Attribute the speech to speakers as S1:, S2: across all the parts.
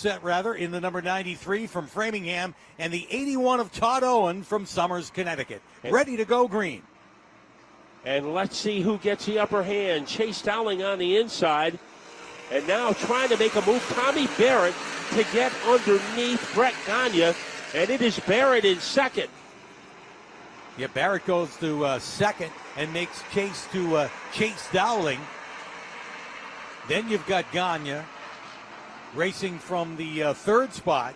S1: set rather in the number 93 from Framingham and the 81 of Todd Owen from Somers, Connecticut. Ready to go green.
S2: And let's see who gets the upper hand. Chase Dowling on the inside. And now trying to make a move, Tommy Barrett to get underneath Brett Gagne. And it is Barrett in second.
S1: Yeah, Barrett goes to second and makes chase to Chase Dowling. Then you've got Gagne racing from the third spot.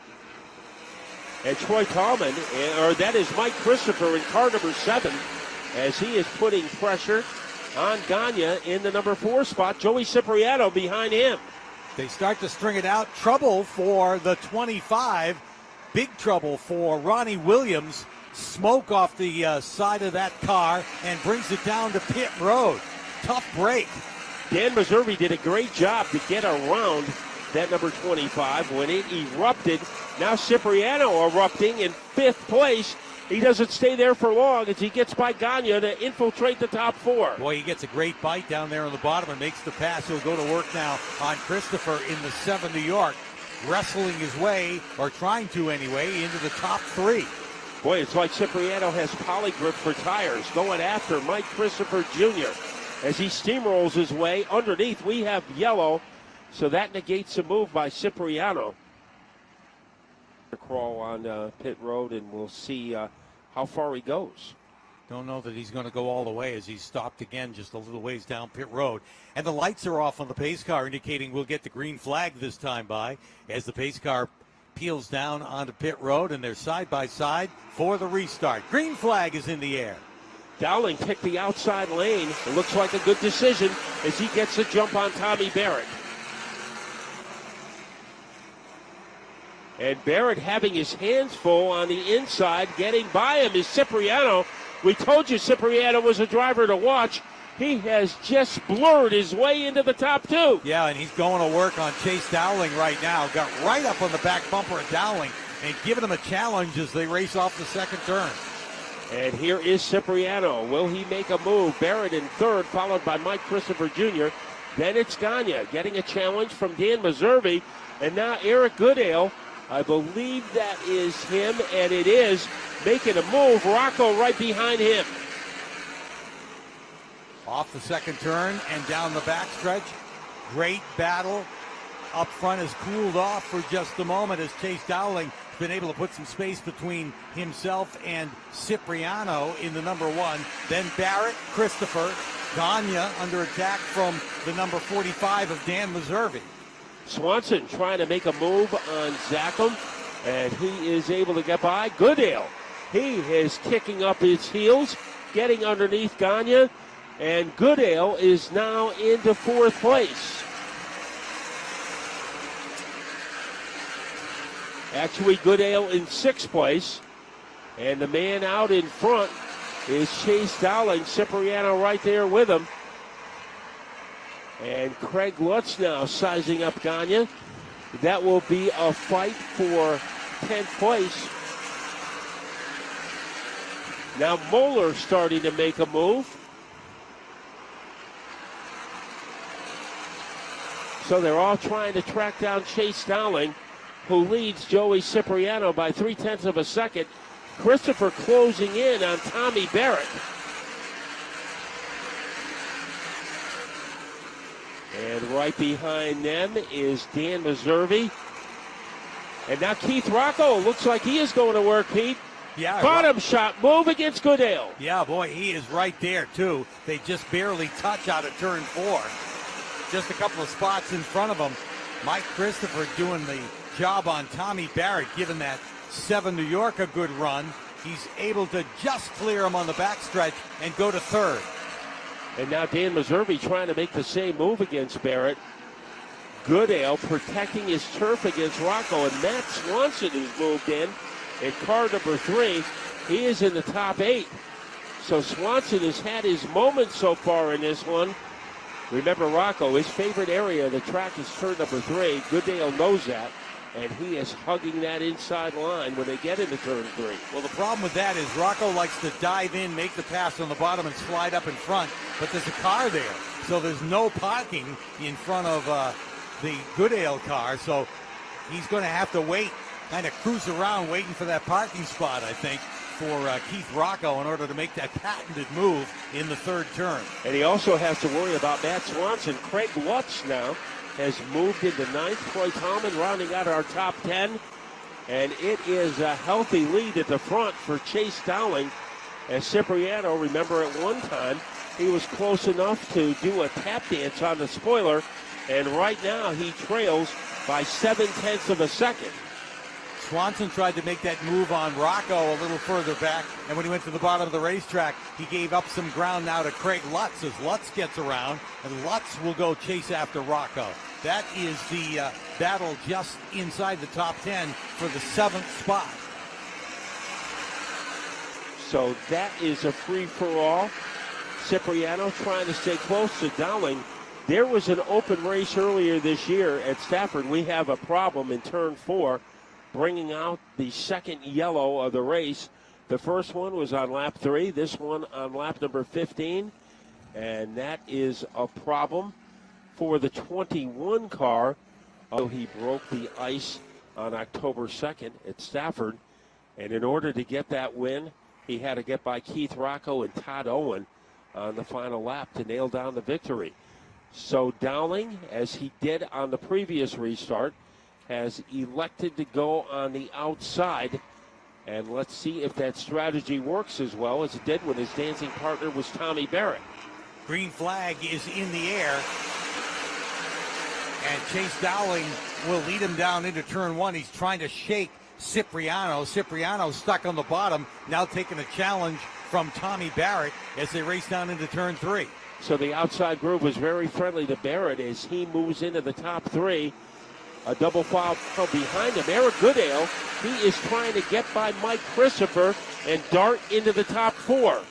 S2: And Troy Tallman, or that is Mike Christopher in car number 7, as he is putting pressure on Gagne in the number 4 spot. Joey Cipriano behind him.
S1: They start to string it out. Trouble for the 25. Big trouble for Ronnie Williams. Smoke off the side of that car and brings it down to pit road. Tough break.
S2: Dan Meserve did a great job to get around that number 25 when it erupted. Now Cipriano erupting in 5th place. He doesn't stay there for long as he gets by Gagne to infiltrate the top 4.
S1: Boy, he gets a great bite down there on the bottom and makes the pass. He'll go to work now on Christopher in the 7 New York, wrestling his way, or trying to anyway, into the top 3.
S2: Boy, it's like Cipriano has poly grip for tires, going after Mike Christopher Jr. as he steamrolls his way. Underneath, we have yellow, so that negates a move by Cipriano. Crawl on pit road, and we'll see how far he goes.
S1: Don't know that he's going to go all the way as he's stopped again just a little ways down pit road. And the lights are off on the pace car, indicating we'll get the green flag this time by as the pace car peels down onto pit road, and they're side by side for the restart. Green flag is in the air.
S2: Dowling picked the outside lane. It looks like a good decision as he gets a jump on Tommy Barrett. And Barrett having his hands full on the inside. Getting by him is Cipriano. We told you Cipriano was a driver to watch. He has just blurred his way into the top 2.
S1: Yeah, and he's going to work on Chase Dowling right now. Got right up on the back bumper of Dowling and giving him a challenge as they race off the second turn.
S2: And here is Cipriano. Will he make a move? Barrett in 3rd, followed by Mike Christopher Jr. Then it's Gagne getting a challenge from Dan Meserve. And now Eric Goodale, I believe that is him, and it is, making a move. Rocco right behind him.
S1: Off the second turn and down the backstretch. Great battle. Up front has cooled off for just a moment as Chase Dowling has been able to put some space between himself and Cipriano in the number 1. Then Barrett, Christopher, Gagne under attack from the number 45 of Dan Meserve.
S2: Swanson trying to make a move on Zachem, and he is able to get by. Goodale, he is kicking up his heels, getting underneath Gagne, and Goodale is now into 4th place. Actually, Goodale in 6th place, and the man out in front is Chase Dowling. Cipriano right there with him. And Craig Lutz now sizing up Gagne. That will be a fight for 10th place. Now Moeller starting to make a move. So they're all trying to track down Chase Dowling, who leads Joey Cipriano by 0.3 of a second. Christopher closing in on Tommy Barrett. And right behind them is Dan Meserve. And now Keith Rocco looks like he is going to work, Pete.
S1: Yeah.
S2: Bottom shot, move against Goodale.
S1: Yeah, boy, he is right there, too. They just barely touch out of turn 4. Just a couple of spots in front of him. Mike Christopher doing the job on Tommy Barrett, giving that 7 New York a good run. He's able to just clear him on the backstretch and go to 3rd.
S2: And now Dan Meserve trying to make the same move against Barrett. Goodale protecting his turf against Rocco, and Matt Swanson has moved in car number 3. He is in the top 8. So Swanson has had his moment so far in this one. Remember, Rocco, his favorite area of the track is turn number 3. Goodale knows that, and he is hugging that inside line when they get into turn 3.
S1: Well, the problem with that is Rocco likes to dive in, make the pass on the bottom, and slide up in front, but there's a car there, so there's no parking in front of the Goodale car, so he's going to have to wait, kind of cruise around waiting for that parking spot, I think, for Keith Rocco in order to make that patented move in the third turn.
S2: And he also has to worry about Matt Swanson. Craig Lutz now has moved into ninth. Troy Tallman rounding out our top 10. And it is a healthy lead at the front for Chase Dowling. As Cipriano, remember at one time, he was close enough to do a tap dance on the spoiler. And right now he trails by 0.7 of a second.
S1: Swanson tried to make that move on Rocco a little further back, and when he went to the bottom of the racetrack, he gave up some ground now to Craig Lutz as Lutz gets around, and Lutz will go chase after Rocco. That is the battle just inside the top 10 for the 7th spot.
S2: So that is a free-for-all. Cipriano trying to stay close to Dowling. There was an open race earlier this year at Stafford. We have a problem in turn 4. Bringing out the second yellow of the race. The first one was on lap 3, this one on lap number 15, and that is a problem for the 21 car. He broke the ice on October 2nd at Stafford, and in order to get that win, he had to get by Keith Rocco and Todd Owen on the final lap to nail down the victory. So Dowling, as he did on the previous restart, has elected to go on the outside, and let's see if that strategy works as well as it did when his dancing partner was Tommy Barrett.
S1: Green flag is in the air, and Chase Dowling will lead him down into turn 1. He's trying to shake Cipriano. Cipriano stuck on the bottom, now taking a challenge from Tommy Barrett as they race down into turn 3.
S2: So the outside groove was very friendly to Barrett as he moves into the top 3. A double foul behind him. Eric Goodale, he is trying to get by Mike Christopher and dart into the top 4.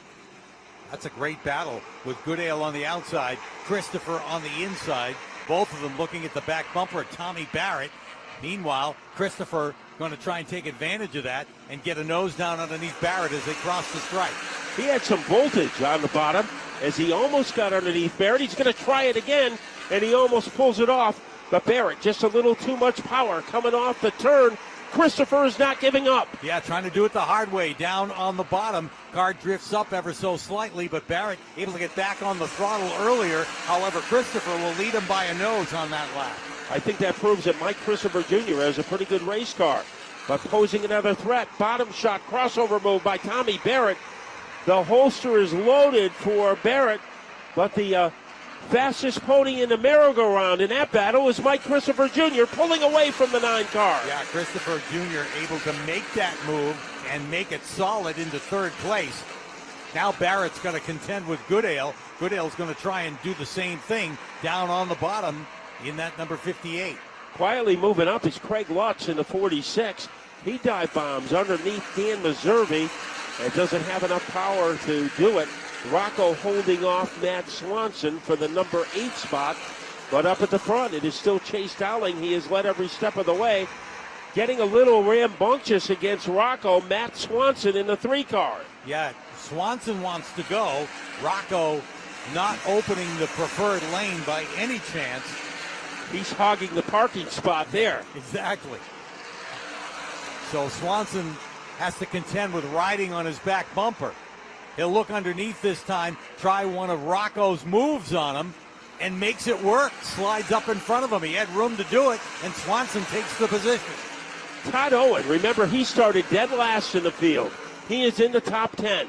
S1: That's a great battle with Goodale on the outside, Christopher on the inside. Both of them looking at the back bumper of Tommy Barrett. Meanwhile, Christopher going to try and take advantage of that and get a nose down underneath Barrett as they cross the stripe.
S2: He had some voltage on the bottom as he almost got underneath Barrett. He's going to try it again, and he almost pulls it off. But Barrett, just a little too much power coming off the turn. Christopher is not giving up.
S1: Yeah, trying to do it the hard way. Down on the bottom. Car drifts up ever so slightly, but Barrett able to get back on the throttle earlier. However, Christopher will lead him by a nose on that lap.
S2: I think that proves that Mike Christopher Jr. has a pretty good race car. But posing another threat. Bottom shot crossover move by Tommy Barrett. The holster is loaded for Barrett, but the fastest pony in the merry-go-round in that battle is Mike Christopher Jr. pulling away from the 9 car.
S1: Yeah, Christopher Jr. able to make that move and make it solid into third place. Now Barrett's going to contend with Goodale. Goodale's going to try and do the same thing down on the bottom in that number 58.
S2: Quietly moving up is Craig Lutz in the 46. He dive bombs underneath Dan Meservey and doesn't have enough power to do it. Rocco holding off Matt Swanson for the number 8 spot. But up at the front, it is still Chase Dowling. He has led every step of the way. Getting a little rambunctious against Rocco, Matt Swanson in the 3 car.
S1: Yeah, Swanson wants to go. Rocco not opening the preferred lane by any chance.
S2: He's hogging the parking spot there.
S1: Exactly. So Swanson has to contend with riding on his back bumper. He'll look underneath this time, try one of Rocco's moves on him, and makes it work. Slides up in front of him. He had room to do it, and Swanson takes the position.
S2: Todd Owen, remember, he started dead last in the field. He is in the top 10.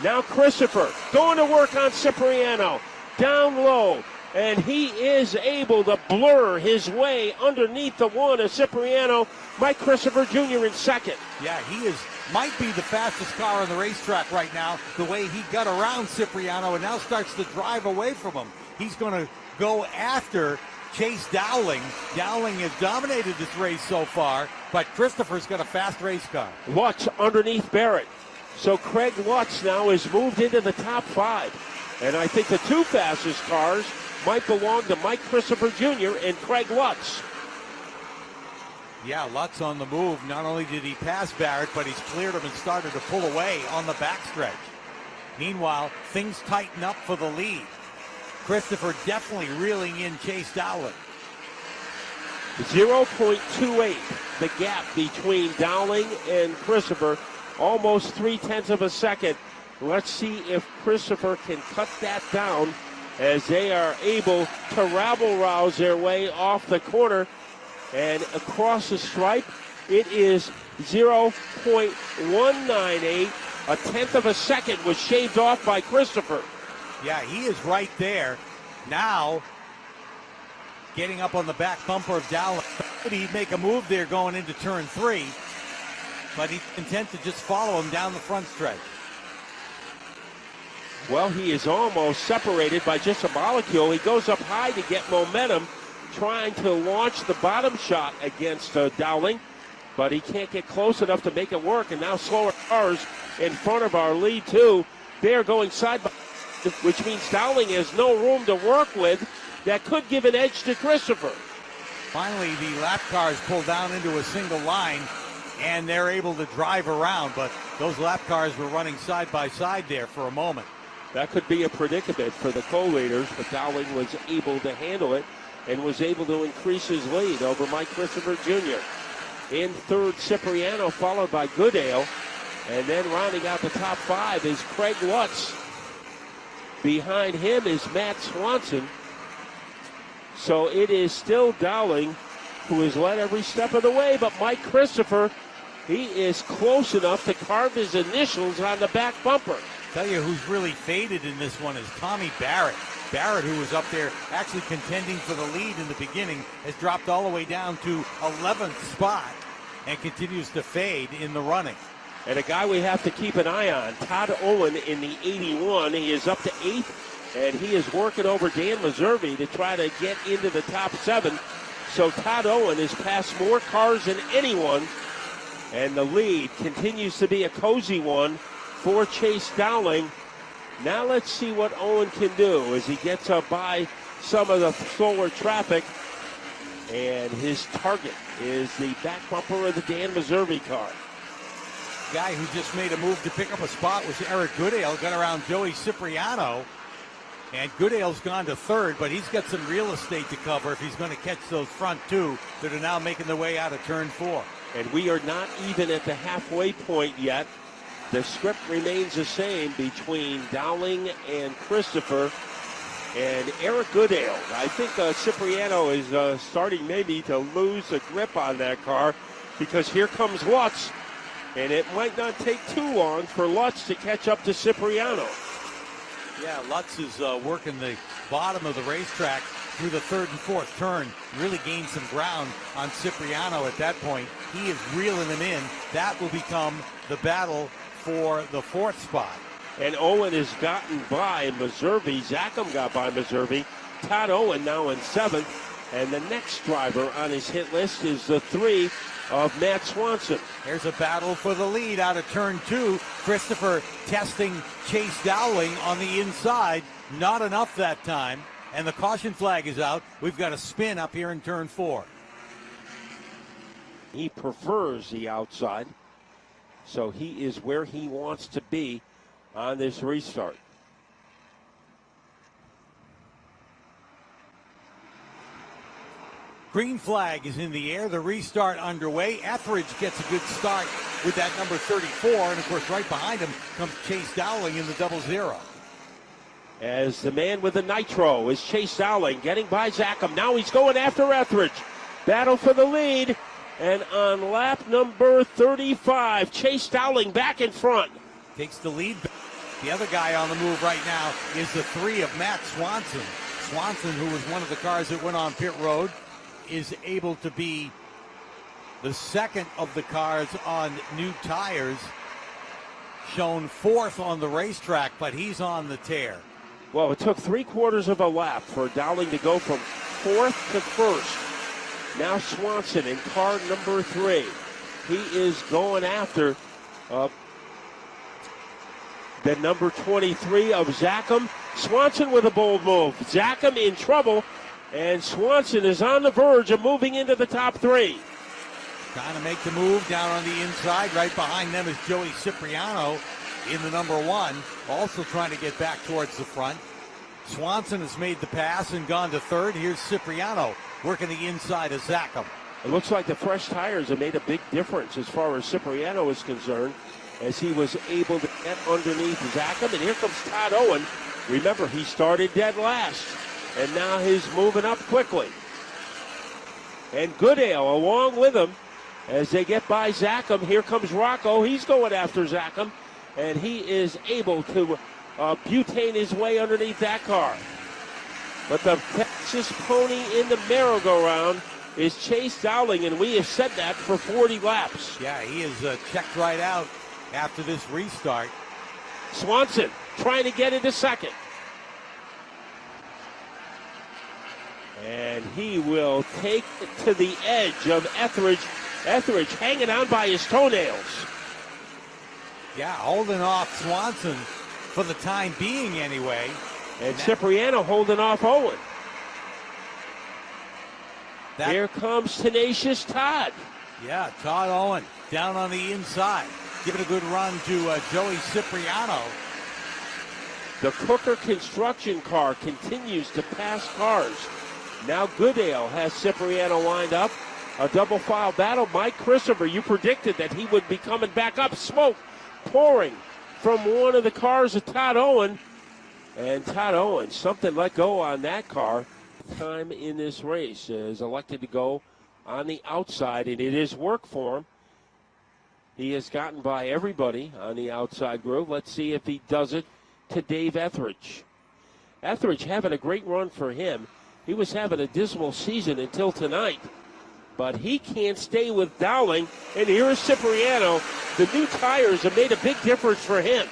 S2: Now Christopher going to work on Cipriano. Down low, and he is able to blur his way underneath the one of Cipriano. Mike Christopher Jr. in second.
S1: Yeah, he might be the fastest car on the racetrack right now, the way he got around Cipriano and now starts to drive away from him. He's going to go after Chase Dowling. Dowling has dominated this race so far, but Christopher's got a fast race car.
S2: Lutz underneath Barrett. So Craig Lutz now has moved into the top 5. And I think the 2 fastest cars might belong to Mike Christopher Jr. and Craig Lutz.
S1: Yeah, Lutz on the move. Not only did he pass Barrett, but he's cleared him and started to pull away on the backstretch. Meanwhile, things tighten up for the lead. Christopher definitely reeling in Chase Dowling.
S2: 0.28, the gap between Dowling and Christopher, almost 0.3 of a second. Let's see if Christopher can cut that down as they are able to rabble-rouse their way off the corner and across the stripe. It is 0.198. A 1/10 of a second was shaved off by Christopher.
S1: Yeah, he is right there. Now, getting up on the back bumper of Dowling. He'd make a move there going into turn 3, but he's content to just follow him down the front stretch.
S2: Well, he is almost separated by just a molecule. He goes up high to get momentum, trying to launch the bottom shot against Dowling, but he can't get close enough to make it work. And now slower cars in front of our lead, too. They're going side by side, which means Dowling has no room to work with. That could give an edge to Christopher.
S1: Finally, the lap cars pull down into a single line, and they're able to drive around, but those lap cars were running side by side there for a moment.
S2: That could be a predicament for the co-leaders, but Dowling was able to handle it and was able to increase his lead over Mike Christopher Jr. In third, Cipriano, followed by Goodale, and then rounding out the top 5 is Craig Lutz. Behind him is Matt Swanson. So it is still Dowling who has led every step of the way, but Mike Christopher, he is close enough to carve his initials on the back bumper.
S1: Tell you who's really faded in this one is Tommy Barrett. Barrett, who was up there actually contending for the lead in the beginning, has dropped all the way down to 11th spot and continues to fade in the running.
S2: And a guy we have to keep an eye on, Todd Owen in the 81. He is up to 8th, and he is working over Dan Meservey to try to get into the top 7. So Todd Owen has passed more cars than anyone, and the lead continues to be a cozy one for Chase Dowling. Now let's see what Owen can do as he gets up by some of the slower traffic. And his target is the back bumper of the Dan Meservey car.
S1: Guy who just made a move to pick up a spot was Eric Goodale. Got around Joey Cipriano. And Goodale's gone to third, but he's got some real estate to cover if he's going to catch those front 2 that are now making their way out of turn 4.
S2: And we are not even at the halfway point yet. The script remains the same between Dowling and Christopher and Eric Goodale. I think Cipriano is starting maybe to lose the grip on that car, because here comes Lutz, and it might not take too long for Lutz to catch up to Cipriano.
S1: Yeah, Lutz is working the bottom of the racetrack through the 3rd and 4th turn. Really gained some ground on Cipriano at that point. He is reeling him in. That will become the battle for the 4th spot.
S2: And Owen has gotten by Meservey. Zachem got by Meservey. Todd Owen now in 7th. And the next driver on his hit list is the 3 of Matt Swanson.
S1: There's a battle for the lead out of turn 2. Christopher testing Chase Dowling on the inside. Not enough that time. And the caution flag is out. We've got a spin up here in turn 4.
S2: He prefers the outside. So he is where he wants to be on this restart.
S1: Green flag is in the air. The restart underway. Etheridge gets a good start with that number 34. And, of course, right behind him comes Chase Dowling in the 00.
S2: As the man with the nitro is Chase Dowling, getting by Zachem. Now he's going after Etheridge. Battle for the lead. And on lap number 35, Chase Dowling back in front.
S1: Takes the lead. The other guy on the move right now is the 3 of Matt Swanson. Swanson, who was one of the cars that went on pit road, is able to be the 2nd of the cars on new tires, shown 4th on the racetrack, but he's on the tear.
S2: Well, it took 3/4 of a lap for Dowling to go from 4th to 1st. Now Swanson in car number 3. He is going after the number 23 of Zachem. Swanson with a bold move. Zachem in trouble, and Swanson is on the verge of moving into the top 3.
S1: Trying to make the move down on the inside. Right behind them is Joey Cipriano in the number 1, also trying to get back towards the front. Swanson has made the pass and gone to 3rd. Here's Cipriano working the inside of Zachem.
S2: It looks like the fresh tires have made a big difference as far as Cipriano is concerned, as he was able to get underneath Zachem. And here comes Todd Owen. Remember, he started dead last, and now he's moving up quickly. And Goodale along with him as they get by Zachem. Here comes Rocco. He's going after Zachem, and he is able to butane his way underneath that car. But the Texas pony in the merry-go-round is Chase Dowling, and we have said that for 40 laps.
S1: Yeah, he is checked right out after this restart.
S2: Swanson trying to get into second. And he will take it to the edge of Etheridge. Etheridge hanging on by his toenails.
S1: Yeah, holding off Swanson for the time being anyway.
S2: And Cipriano holding off Owen. Here comes Tenacious Todd.
S1: Yeah, Todd Owen down on the inside. Giving a good run to Joey Cipriano.
S2: The Cooker construction car continues to pass cars. Now Goodale has Cipriano lined up. A double file battle. Mike Christopher, you predicted that he would be coming back up. Smoke pouring from one of the cars of Todd Owen. And Todd Owen, something let go on that car. Time in this race is elected to go on the outside, and it is work for him. He has gotten by everybody on the outside group. Let's see if he does it to Dave Etheridge. Etheridge having a great run for him. He was having a dismal season until tonight, but he can't stay with Dowling. And here is Cipriano. The new tires have made a big difference for him.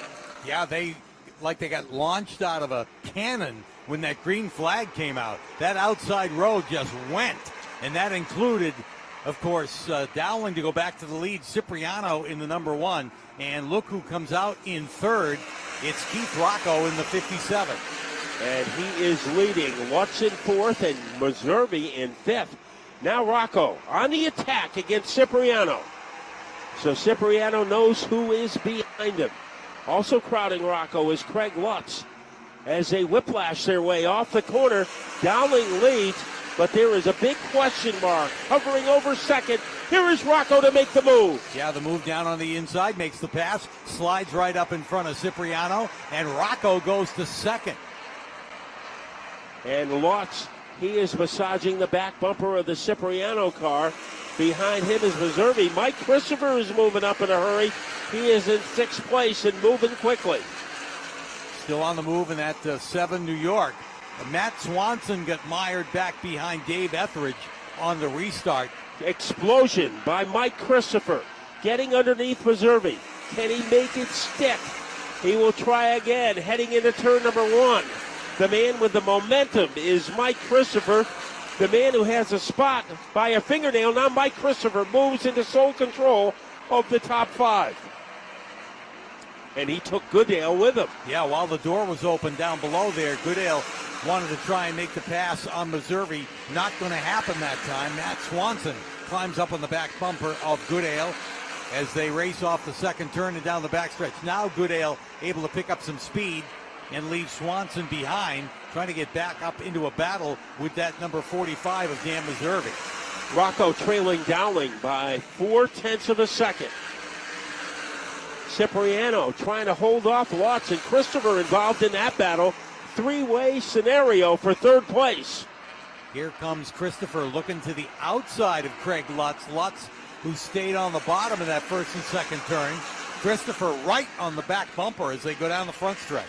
S1: Yeah, they got launched out of a cannon when that green flag came out. That outside road just went, and that included, of course, Dowling to go back to the lead, Cipriano in the number one, and look who comes out in third. It's Keith Rocco in the 57.
S2: And he is leading Lutz in fourth and Meserve in fifth. Now Rocco on the attack against Cipriano. So Cipriano knows who is behind him. Also crowding Rocco is Craig Lutz. As they whiplash their way off the corner, Dowling leads, but there is a big question mark hovering over second. Here is Rocco to make the move.
S1: Yeah, the move down on the inside, makes the pass, slides right up in front of Cipriano, and Rocco goes to second.
S2: And Lutz, he is massaging the back bumper of the Cipriano car. Behind him is Meserve. Mike Christopher is moving up in a hurry. He is in sixth place and moving quickly.
S1: Still on the move in that 7 New York. Matt Swanson got mired back behind Dave Etheridge on the restart.
S2: Explosion by Mike Christopher. Getting underneath Meserve. Can he make it stick? He will try again, heading into turn number one. The man with the momentum is Mike Christopher. The man who has a spot by a fingernail. Now Mike Christopher moves into sole control of the top five. And he took Goodale with him.
S1: Yeah, while the door was open down below there, Goodale wanted to try and make the pass on Meserve. Not going to happen that time. Matt Swanson climbs up on the back bumper of Goodale as they race off the second turn and down the backstretch. Now Goodale able to pick up some speed and leave Swanson behind, trying to get back up into a battle with that number 45 of Dan Meserve.
S2: Rocco trailing Dowling by 0.4 of a second. Cipriano trying to hold off Lutz, and Christopher involved in that battle. Three-way scenario for third place.
S1: Here comes Christopher looking to the outside of Craig Lutz. Lutz, who stayed on the bottom of that first and second turn. Christopher right on the back bumper as they go down the front stretch.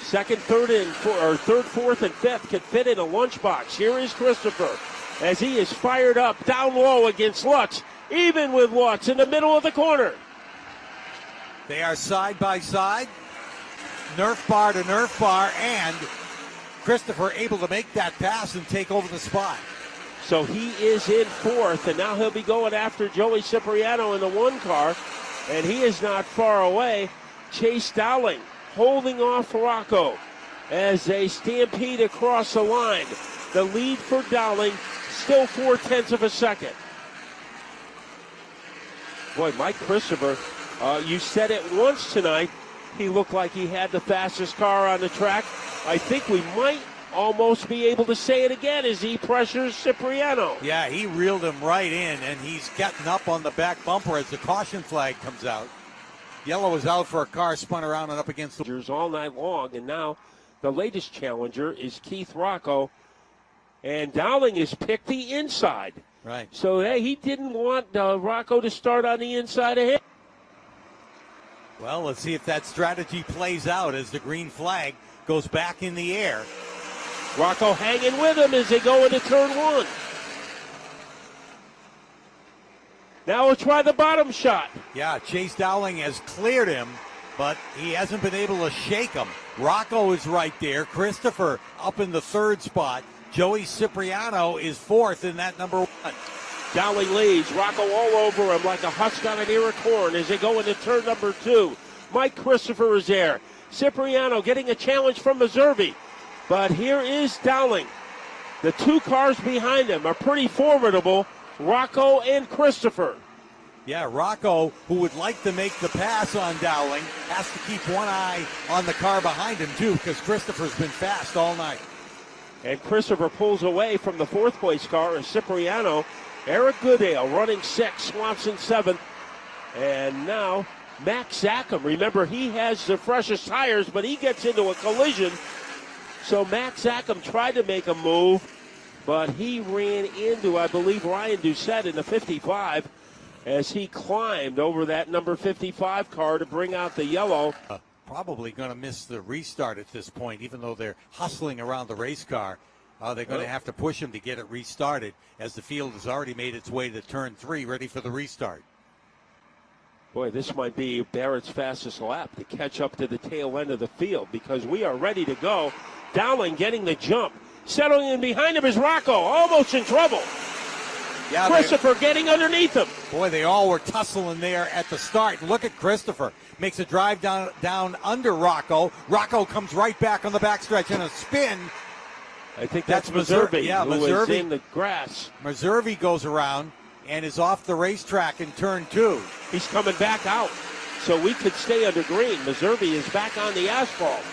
S2: Second, third, fourth, and fifth can fit in a lunchbox. Here is Christopher as he is fired up down low against Lutz, even with Lutz in the middle of the corner.
S1: They are side by side, Nerf bar to Nerf bar, and Christopher able to make that pass and take over the spot.
S2: So he is in fourth, and now he'll be going after Joey Cipriano in the one car, and he is not far away. Chase Dowling holding off Rocco as they stampede across the line. The lead for Dowling, still 0.4 of a second. Boy, Mike Christopher, you said it once tonight, he looked like he had the fastest car on the track. I think we might almost be able to say it again as he pressures Cipriano.
S1: Yeah, he reeled him right in, and he's getting up on the back bumper as the caution flag comes out. Yellow is out for a car spun around and up against the...
S2: all night long, and now the latest challenger is Keith Rocco, and Dowling has picked the inside.
S1: Right.
S2: So hey, he didn't want Rocco to start on the inside of him.
S1: Well, let's see if that strategy plays out as the green flag goes back in the air.
S2: Rocco hanging with him as they go into turn one. Now we'll try the bottom shot.
S1: Yeah, Chase Dowling has cleared him, but he hasn't been able to shake him. Rocco is right there. Christopher up in the third spot. Joey Cipriano is fourth in that number one.
S2: Dowling leads. Rocco all over him like a husk on an ear of corn as they go into turn number two. Mike Christopher is there. Cipriano getting a challenge from Meserve. But here is Dowling. The two cars behind him are pretty formidable. Rocco and Christopher.
S1: Yeah, Rocco, who would like to make the pass on Dowling, has to keep one eye on the car behind him, too, because Christopher's been fast all night.
S2: And Christopher pulls away from the fourth place car as Cipriano. Eric Goodale running sixth, Swanson seventh. And now Max Zackham. Remember, he has the freshest tires, but he gets into a collision. So Max Zackham tried to make a move, but he ran into, I believe, Ryan Doucette in the 55 as he climbed over that number 55 car to bring out the yellow.
S1: Probably going to miss the restart at this point, even though they're hustling around the race car. They're going to have to push him to get it restarted as the field has already made its way to turn three, ready for the restart.
S2: Boy, this might be Barrett's fastest lap to catch up to the tail end of the field because we are ready to go. Dowling getting the jump. Settling in behind him is Rocco, almost in trouble.
S1: Yeah,
S2: Christopher getting underneath him.
S1: Boy, they all were tussling there at the start. Look at Christopher. Makes a drive down under Rocco. Rocco comes right back on the backstretch in a spin.
S2: I think that's Meserve,
S1: yeah,
S2: who was in the grass.
S1: Meserve goes around and is off the racetrack in turn two.
S2: He's coming back out, so we could stay under green. Meserve is back on the asphalt.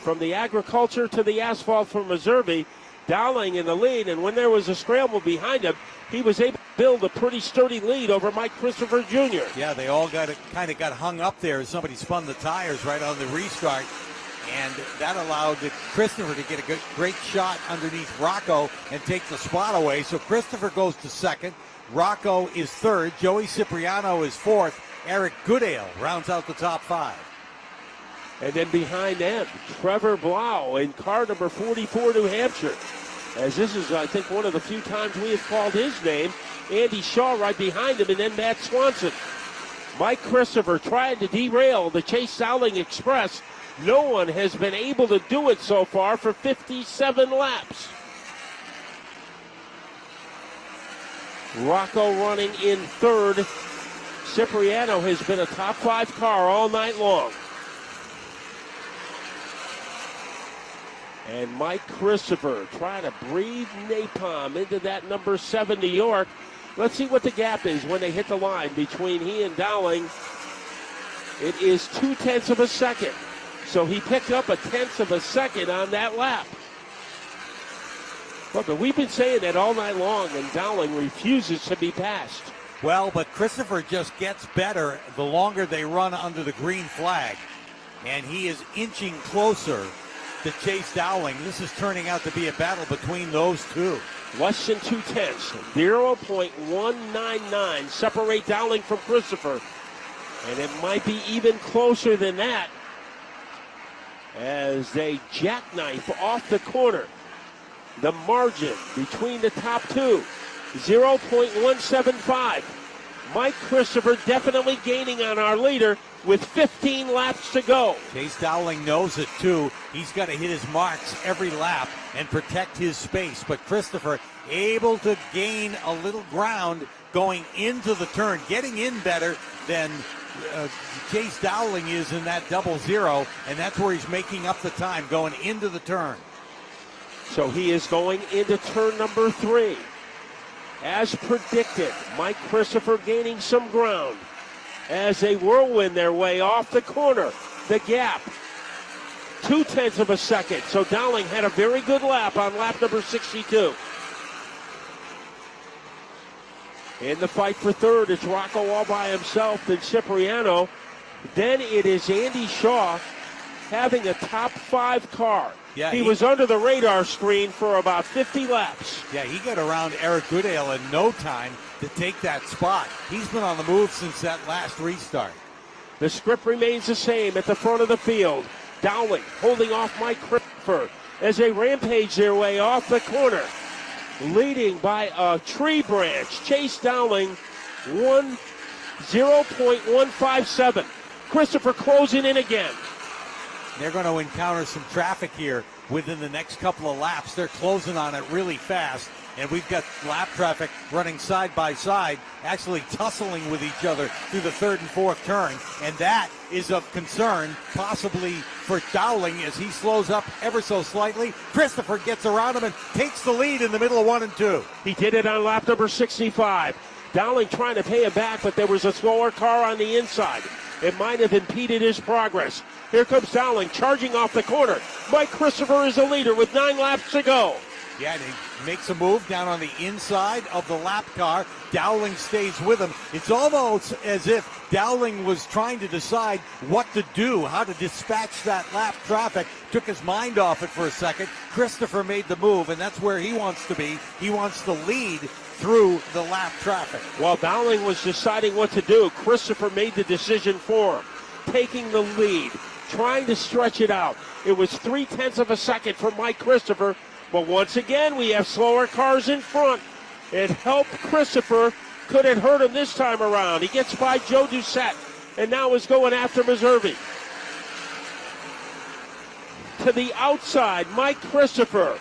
S2: From the agriculture to the asphalt for Meserve, Dowling in the lead, and when there was a scramble behind him, he was able to build a pretty sturdy lead over Mike Christopher Jr.
S1: Yeah, they all got hung up there as somebody spun the tires right on the restart, and that allowed Christopher to get a great shot underneath Rocco and take the spot away. So Christopher goes to second, Rocco is third, Joey Cipriano is fourth, Eric Goodale rounds out the top five.
S2: And then behind them, Trevor Blau in car number 44, New Hampshire. As this is, I think, one of the few times we have called his name. Andy Shaw right behind him, and then Matt Swanson. Mike Christopher tried to derail the Chase Dowling Express. No one has been able to do it so far for 57 laps. Rocco running in third. Cipriano has been a top five car all night long. And Mike Christopher trying to breathe napalm into that number 7 New York. Let's see what the gap is when they hit the line between he and Dowling. It is 0.2 of a second. So he picked up 0.1 of a second on that lap. Look, but we've been saying that all night long, and Dowling refuses to be passed.
S1: Well, but Christopher just gets better the longer they run under the green flag. And he is inching closer to Chase Dowling. This is turning out to be a battle between those two.
S2: Less than 0.2, 0.199 separate Dowling from Christopher. And it might be even closer than that as they jackknife off the corner. The margin between the top two, 0.175. Mike Christopher definitely gaining on our leader with 15 laps to go.
S1: Chase Dowling knows it too. He's got to hit his marks every lap and protect his space. But Christopher able to gain a little ground going into the turn, getting in better than Chase Dowling is in that 0-0, and that's where he's making up the time going into the turn.
S2: So he is going into turn number 3. As predicted, Mike Christopher gaining some ground as they whirlwind their way off the corner. The gap, 0.2 of a second. So Dowling had a very good lap on lap number 62. In the fight for third, it's Rocco all by himself, then Cipriano. Then it is Andy Shaw having a top 5 car.
S1: Yeah,
S2: he was under the radar screen for about 50 laps.
S1: Yeah, he got around Eric Goodale in no time to take that spot. He's been on the move since that last restart.
S2: The script remains the same at the front of the field. Dowling holding off Mike Christopher as they rampage their way off the corner. Leading by a tree branch. Chase Dowling 0.157. Christopher closing in again.
S1: They're going to encounter some traffic here within the next couple of laps. They're closing on it really fast, and we've got lap traffic running side by side, actually tussling with each other through the third and fourth turn, and that is of concern possibly for Dowling as he slows up ever so slightly. Christopher gets around him and takes the lead in the middle of 1 and 2.
S2: He did it on lap number 65. Dowling trying to pay him back, but there was a slower car on the inside. It might have impeded his progress. Here comes Dowling charging off the corner. Mike Christopher is the leader with 9 laps to go.
S1: Yeah, and he makes a move down on the inside of the lap car. Dowling stays with him. It's almost as if Dowling was trying to decide what to do, how to dispatch that lap traffic. Took his mind off it for a second. Christopher made the move, and that's where he wants to be. He wants to lead through the lap traffic.
S2: While Dowling was deciding what to do, Christopher made the decision for him, taking the lead, trying to stretch it out. It was 0.3 of a second for Mike Christopher, but once again we have slower cars in front. It helped Christopher. Could it hurt him this time around? He gets by Joe Doucette and now is going after Meservey. To the outside, Mike Christopher,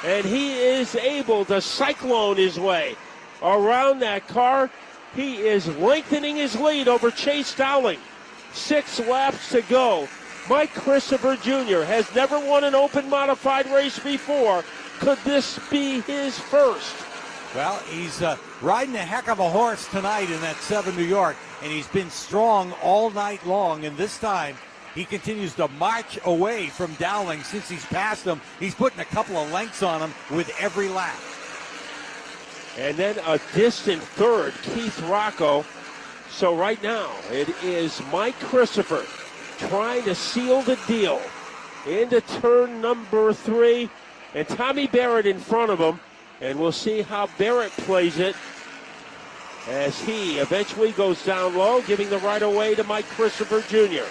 S2: and he is able to cyclone his way around that car. He is lengthening his lead over Chase Dowling. 6 laps to go. Mike Christopher Jr. has never won an open modified race before. Could this be his first?
S1: Well, he's riding a heck of a horse tonight in that 7 New York, and he's been strong all night long, and this time he continues to march away from Dowling. Since he's passed him, he's putting a couple of lengths on him with every lap.
S2: And then a distant third, Keith Rocco. So right now, it is Mike Christopher trying to seal the deal into turn number 3, and Tommy Barrett in front of him. And we'll see how Barrett plays it as he eventually goes down low, giving the right away to Mike Christopher Jr.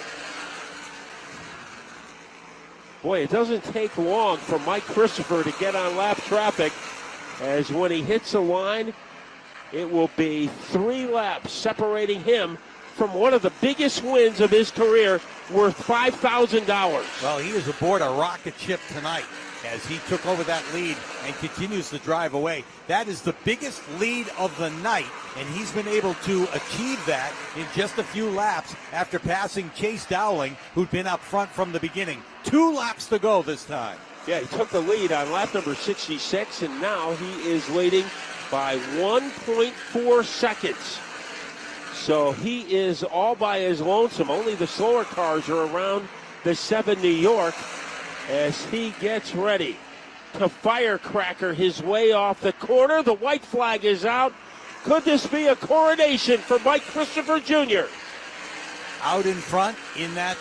S2: Boy, it doesn't take long for Mike Christopher to get on lap traffic, as when he hits a line, it will be 3 laps separating him from one of the biggest wins of his career, worth $5,000.
S1: Well, he is aboard a rocket ship tonight as he took over that lead and continues to drive away. That is the biggest lead of the night, and he's been able to achieve that in just a few laps after passing Chase Dowling, who'd been up front from the beginning. 2 laps to go this time.
S2: Yeah, he took the lead on lap number 66, and now he is leading by 1.4 seconds. So he is all by his lonesome. Only the slower cars are around the 7 New York as he gets ready to firecracker his way off the corner. The white flag is out. Could this be a coronation for Mike Christopher Jr.?
S1: Out in front in that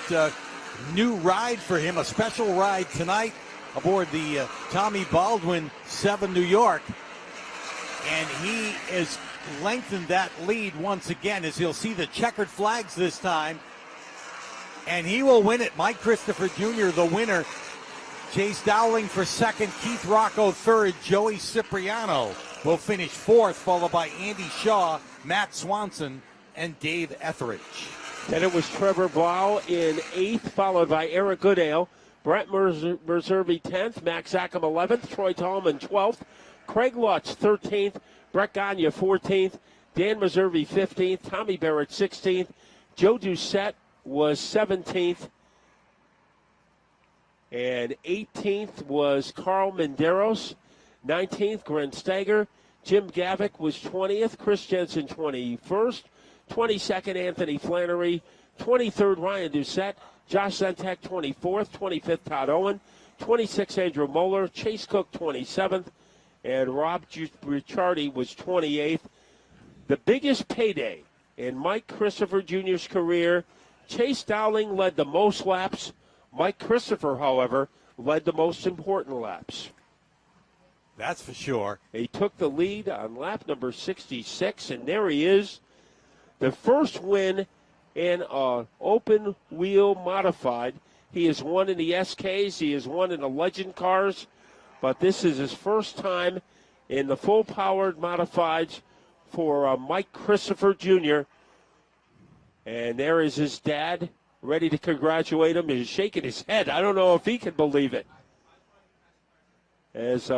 S1: new ride for him, a special ride tonight aboard the Tommy Baldwin 7 New York. And he has lengthened that lead once again, as he'll see the checkered flags this time. And he will win it. Mike Christopher Jr., the winner. Chase Dowling for second, Keith Rocco third, Joey Cipriano will finish fourth, followed by Andy Shaw, Matt Swanson, and Dave Etheridge.
S2: Then it was Trevor Blau in 8th, followed by Eric Goodale, Brett Meservey 10th, Max Ackham 11th, Troy Tallman 12th, Craig Lutz 13th, Brett Gagne 14th, Dan Meservey 15th, Tommy Barrett 16th, Joe Doucette was 17th, and 18th was Carl Menderos, 19th Gren Stager, Jim Gavick was 20th, Chris Jensen 21st, 22nd, Anthony Flannery. 23rd, Ryan Doucette. Josh Zentek, 24th. 25th, Todd Owen. 26th, Andrew Moeller. Chase Cook, 27th. And Rob Ricciardi was 28th. The biggest payday in Mike Christopher Jr.'s career, Chase Dowling led the most laps. Mike Christopher, however, led the most important laps.
S1: That's for sure.
S2: He took the lead on lap number 66, and there he is. The first win in an open wheel modified. He has won in the SKs. He has won in the Legend cars. But this is his first time in the full-powered modifieds for Mike Christopher Jr. And there is his dad, ready to congratulate him. He's shaking his head. I don't know if he can believe it. As